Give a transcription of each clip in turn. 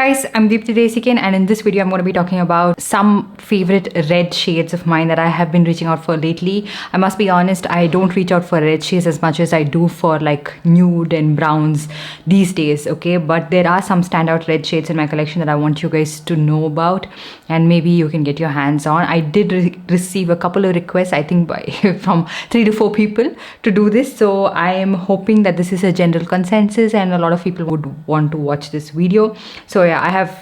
Guys, I'm Deepthi Desikan, and in this video I'm going to be talking about some favorite red shades of mine that I have been reaching out for lately. I must be honest, I don't reach out for red shades as much as I do for like nude and browns these days, okay? But there are some standout red shades in my collection that I want you guys to know about, and maybe you can get your hands on. I did receive a couple of requests, I think from 3 to 4 people to do this, so I am hoping that this is a general consensus and a lot of people would want to watch this video. So yeah,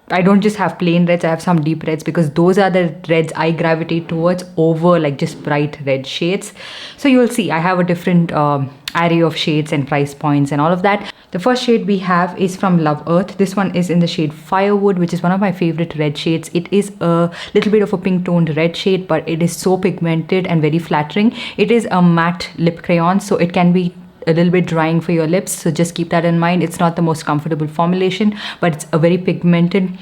I don't just have plain reds, I have some deep reds because those are the reds I gravitate towards over like just bright red shades. So you'll see I have a different array of shades and price points and all of that. The first shade we have is from Mamaearth. This one is in the shade Firewood, which is one of my favorite red shades. It is a little bit of a pink toned red shade, but it is so pigmented and very flattering. It is a matte lip crayon, so it can be a little bit drying for your lips, so just keep that in mind. It's not the most comfortable formulation, but it's a very pigmented,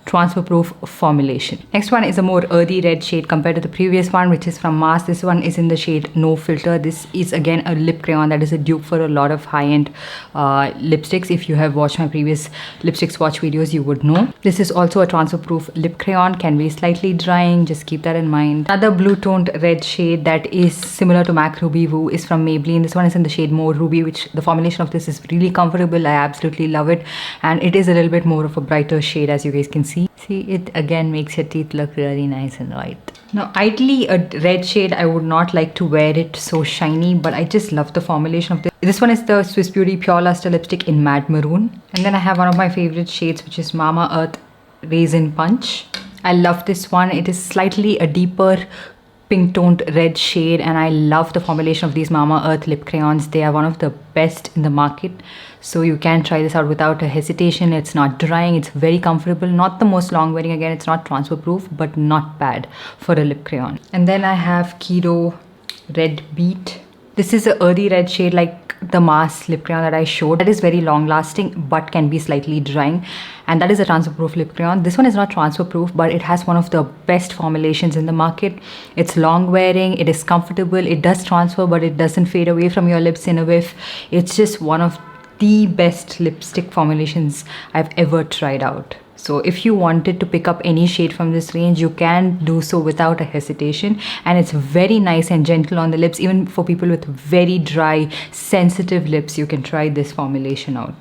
transfer-proof formulation. Next one is a more earthy red shade compared to the previous one, which is from Mars. This one is in the shade No Filter. This is again a lip crayon that is a dupe for a lot of high-end lipsticks. If you have watched my previous lipstick swatch videos, you would know. This is also a transfer-proof lip crayon, can be slightly drying, just keep that in mind. Another blue-toned red shade that is similar to MAC Ruby Woo is from Maybelline. This one is in the shade More Ruby, which the formulation of this is really comfortable. I absolutely love it, and it is a little bit more of a brighter shade, as you guys can see. See, it again makes your teeth look really nice and white. Now, ideally a red shade, I would not like to wear it so shiny, but I just love the formulation of this. This one is the Swiss Beauty Pure Lustre lipstick in Matte Maroon. And then I have one of my favorite shades, which is Mamaearth Raisin Punch. I love this one. It is slightly a deeper pink toned red shade, and I love the formulation of these Mamaearth lip crayons. They are one of the best in the market, so you can try this out without a hesitation. It's not drying, it's very comfortable, not the most long wearing. Again, it's not transfer proof, but not bad for a lip crayon. And then I have Keo Red Beat. This is a earthy red shade like the Mars lip crayon that I showed. That is very long lasting but can be slightly drying, and that is a transfer proof lip crayon. This one is not transfer proof, but it has one of the best formulations in the market. It's long wearing, it is comfortable, it does transfer, but it doesn't fade away from your lips in a whiff. It's just one of the best lipstick formulations I've ever tried out. So if you wanted to pick up any shade from this range, you can do so without a hesitation, and it's very nice and gentle on the lips. Even for people with very dry, sensitive lips, you can try this formulation out.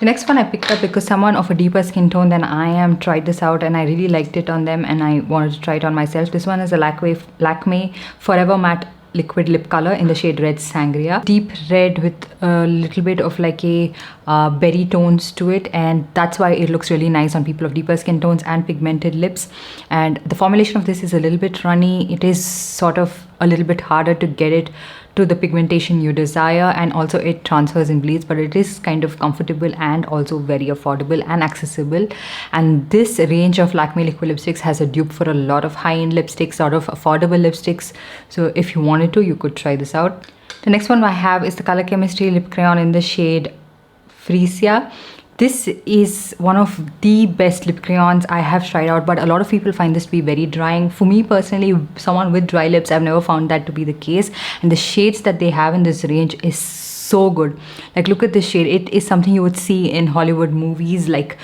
The next one I picked up because someone of a deeper skin tone than I am tried this out, and I really liked it on them and I wanted to try it on myself. This one is a Lakme Forever Matte liquid lip color in the shade Red Sangria. Deep red with a little bit of like a berry tones to it, and that's why it looks really nice on people of deeper skin tones and pigmented lips. And the formulation of this is a little bit runny. It is sort of a little bit harder to get it to the pigmentation you desire, and also it transfers and bleeds, but it is kind of comfortable and also very affordable and accessible. And this range of Lakme liquid lipsticks has a dupe for a lot of high-end lipsticks, sort of affordable lipsticks, so if you wanted to, you could try this out. The next one I have is the Color Chemistry lip crayon in the shade Freesia. This is one of the best lip crayons I have tried out, but a lot of people find this to be very drying. For me personally, someone with dry lips, I've never found that to be the case, and the shades that they have in this range is so good. Like, look at this shade. It is something you would see in Hollywood movies, like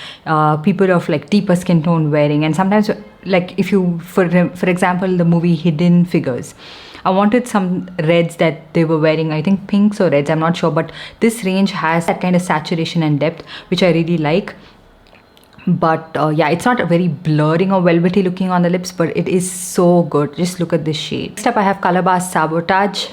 people of like deeper skin tone wearing. And sometimes, like if you, for example, the movie Hidden Figures, I wanted some reds that they were wearing, I think pinks or reds, I'm not sure, but this range has that kind of saturation and depth, which I really like. But yeah, it's not very blurring or velvety looking on the lips, but it is so good. Just look at this shade. Next up I have Colorbar-Sabotage.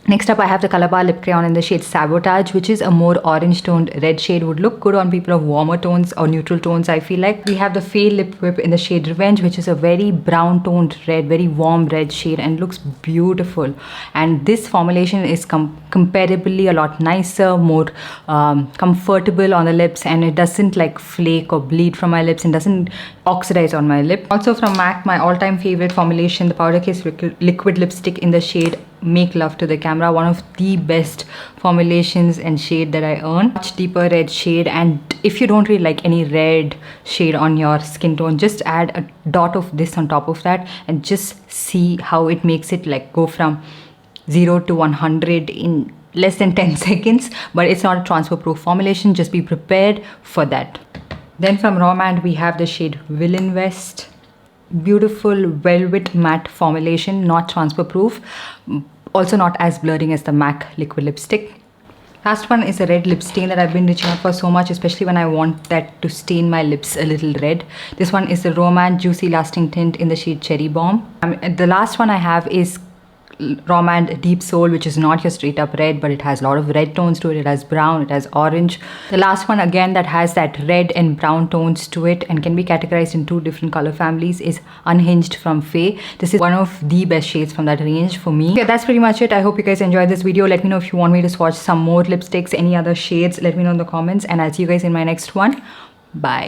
Next up I have the Colorbar lip crayon in the shade Sabotage, which is a more orange toned red shade. Would look good on people of warmer tones or neutral tones, I feel like. We have the Fail Lip Whip in the shade Revenge, which is a very brown toned red, very warm red shade, and looks beautiful. And this formulation is comparably a lot nicer, more comfortable on the lips, and it doesn't like flake or bleed from my lips and doesn't oxidize on my lip. Also from MAC, my all-time favorite formulation, the Powder Kiss liquid lipstick in the shade Make Love to the Camera. One of the best formulations and shade that I own. Much deeper red shade, and if you don't really like any red shade on your skin tone, just add a dot of this on top of that and just see how it makes it like go from 0 to 100 in less than 10 seconds. But it's not a transfer proof formulation, just be prepared for that. Then from Romand we have the shade Villain West. Beautiful velvet matte formulation, not transfer proof, also not as blurring as the MAC liquid lipstick. Last one is a red lip stain that I've been reaching out for so much, especially when I want that to stain my lips a little red. This one is the Romand Juicy Lasting Tint in the shade Cherry Bomb. The last one I have is Romand Deep Soul, which is not your straight up red, but it has a lot of red tones to it. It has brown, it has orange. The last one again that has that red and brown tones to it and can be categorized in 2 different color families is Unhinged from Faye. This is one of the best shades from that range for me. Okay, that's pretty much it. I hope you guys enjoyed this video. Let me know if you want me to swatch some more lipsticks, any other shades. Let me know in the comments, and I'll see you guys in my next one. Bye.